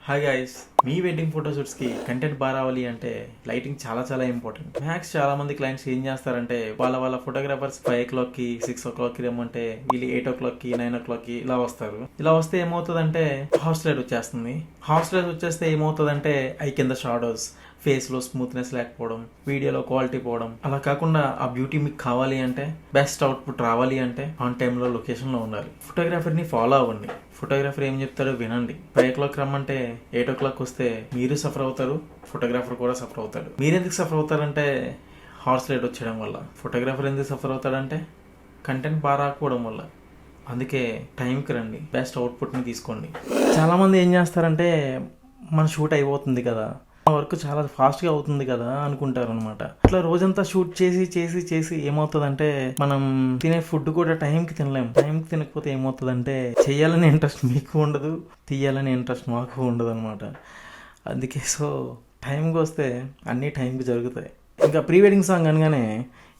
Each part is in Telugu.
హాయ్ గైస్, మీ వెడ్డింగ్ ఫోటోషూట్స్కి కంటెంట్ బాగా రావాలి అంటే లైటింగ్ చాలా చాలా ఇంపార్టెంట్. మ్యాక్స్ చాలా మంది క్లయింట్స్ ఏం చేస్తారంటే వాళ్ళ ఫోటోగ్రాఫర్స్ 5 o'clockకి 6 o'clockకి రమ్మంటే వీళ్ళు 8 o'clockకి 9 o'clockకి ఇలా వస్తారు. ఇలా వస్తే ఏమవుతుందంటే హార్స్ లైట్ వచ్చేస్తుంది. హార్స్ లైట్ వచ్చేస్తే ఏమవుతుందంటే ఐ కింద షాడోస్, ఫేస్లో స్మూత్నెస్ లేకపోవడం, వీడియోలో క్వాలిటీ పోవడం. అలా కాకుండా ఆ బ్యూటీ మీకు కావాలి అంటే, బెస్ట్ అవుట్పుట్ రావాలి అంటే ఆన్ టైంలో లొకేషన్లో ఉండాలి. ఫోటోగ్రాఫర్ని ఫాలో అవ్వండి. ఫోటోగ్రాఫర్ ఏం చెప్తాడో వినండి. 5 o'clock రమ్మంటే 8 o'clock వస్తే మీరు సఫర్ అవుతారు, ఫోటోగ్రాఫర్ కూడా సఫర్ అవుతాడు. మీరు ఎందుకు సఫర్ అవుతారంటే హార్స్ రేట్ వచ్చేయడం వల్ల. ఫోటోగ్రాఫర్ ఎందుకు సఫర్ అవుతాడంటే కంటెంట్ బాగా రాకపోవడం వల్ల. అందుకే టైంకి రండి, బెస్ట్ అవుట్పుట్ని తీసుకోండి. చాలామంది ఏం చేస్తారంటే మన షూట్ అయిపోతుంది కదా, వర్క్ చాలా ఫాస్ట్గా అవుతుంది కదా అనుకుంటారు అనమాట. అట్లా రోజంతా షూట్ చేసి చేసి చేసి ఏమవుతుందంటే మనం తినే ఫుడ్ కూడా టైంకి తినలేము. టైంకి తినకపోతే ఏమవుతుందంటే చేయాలని ఇంట్రెస్ట్ మీకు ఉండదు, తీయాలని ఇంట్రెస్ట్ మాకు ఉండదు అనమాట. అందుకే సో టైంకి వస్తే అన్నీ టైంకి జరుగుతాయి. ఇంకా ప్రీ వెడ్డింగ్ సాంగ్ అనగానే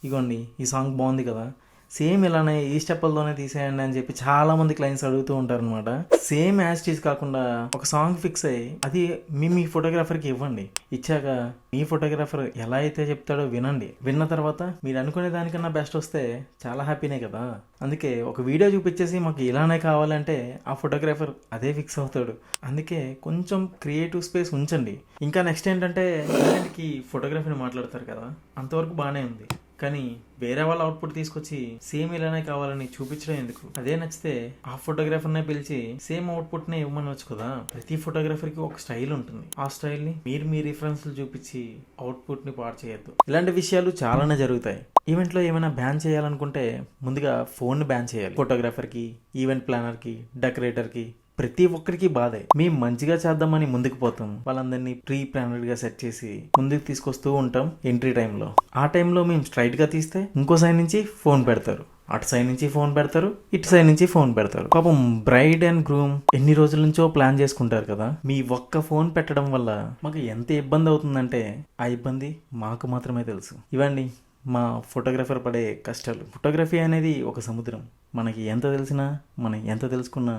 ఇగోండి ఈ సాంగ్ బాగుంది కదా, సేమ్ ఇలానే ఈ స్టెప్పులతోనే తీసేయండి అని చెప్పి చాలా మంది క్లయింట్స్ అడుగుతూ ఉంటారు అనమాట. సేమ్ యాస్టీస్ కాకుండా ఒక సాంగ్ ఫిక్స్ అయ్యి అది మీ ఫోటోగ్రాఫర్కి ఇవ్వండి. ఇచ్చాక మీ ఫోటోగ్రాఫర్ ఎలా అయితే చెప్తాడో వినండి. విన్న తర్వాత మీరు అనుకునే దానికన్నా బెస్ట్ వస్తే చాలా హ్యాపీనే కదా. అందుకే ఒక వీడియో చూపించేసి మాకు ఇలానే కావాలంటే ఆ ఫోటోగ్రాఫర్ అదే ఫిక్స్ అవుతాడు. అందుకే కొంచెం క్రియేటివ్ స్పేస్ ఉంచండి. ఇంకా నెక్స్ట్ ఏంటంటే క్లయింట్కి ఫోటోగ్రఫీని మాట్లాడతారు కదా, అంతవరకు బాగానే ఉంది. కానీ వేరే వాళ్ళ అవుట్పుట్ తీసుకొచ్చి సేమ్ ఇలానే కావాలని చూపించడం ఎందుకు? అదే నచ్చితే ఆ ఫోటోగ్రాఫర్నే పిలిచి సేమ్ అవుట్పుట్నే ఇవ్వమనవచ్చు కదా. ప్రతి ఫోటోగ్రాఫర్కి ఒక స్టైల్ ఉంటుంది. ఆ స్టైల్ని మీరు మీ రిఫరెన్స్లు చూపించి అవుట్పుట్ని పాడు చేయొద్దు. ఇలాంటి విషయాలు చాలానే జరుగుతాయి. ఈవెంట్లో ఏమైనా బ్యాన్ చేయాలనుకుంటే ముందుగా ఫోన్ బ్యాన్ చేయాలి. ఫోటోగ్రాఫర్కి, ఈవెంట్ ప్లానర్కి, డెకరేటర్కి, ప్రతి ఒక్కరికి బాధే. మేము మంచిగా చేద్దామని ముందుకు పోతాం, వాళ్ళందరినీ ప్రీ ప్లానెడ్ గా సెట్ చేసి ముందుకు తీసుకొస్తూ ఉంటాం. ఎంట్రీ టైంలో ఆ టైంలో మేము స్ట్రైట్ గా తీస్తే ఇంకో సైడ్ నుంచి ఫోన్ పెడతారు, అటు సైడ్ నుంచి ఫోన్ పెడతారు, ఇటు సైడ్ నుంచి ఫోన్ పెడతారు. పాపం బ్రైడ్ అండ్ గ్రూమ్ ఎన్ని రోజుల నుంచో ప్లాన్ చేసుకుంటారు కదా. మీ ఒక్క ఫోన్ పెట్టడం వల్ల మాకు ఎంత ఇబ్బంది అవుతుందంటే ఆ ఇబ్బంది మాకు మాత్రమే తెలుసు. ఇవ్వండి మా ఫోటోగ్రాఫర్ పడే కష్టాలు. ఫోటోగ్రఫీ అనేది ఒక సముద్రం. మనకి ఎంత తెలిసినా, మనం ఎంత తెలుసుకున్నా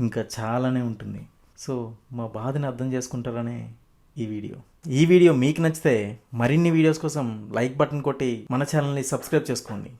ఇంకా చాలానే ఉంటుంది. సో మా బాధని అర్థం చేసుకుంటారనే ఈ వీడియో మీకు నచ్చితే మరిన్ని వీడియోస్ కోసం లైక్ బటన్ కొట్టి మన ఛానల్ని సబ్స్క్రైబ్ చేసుకోండి.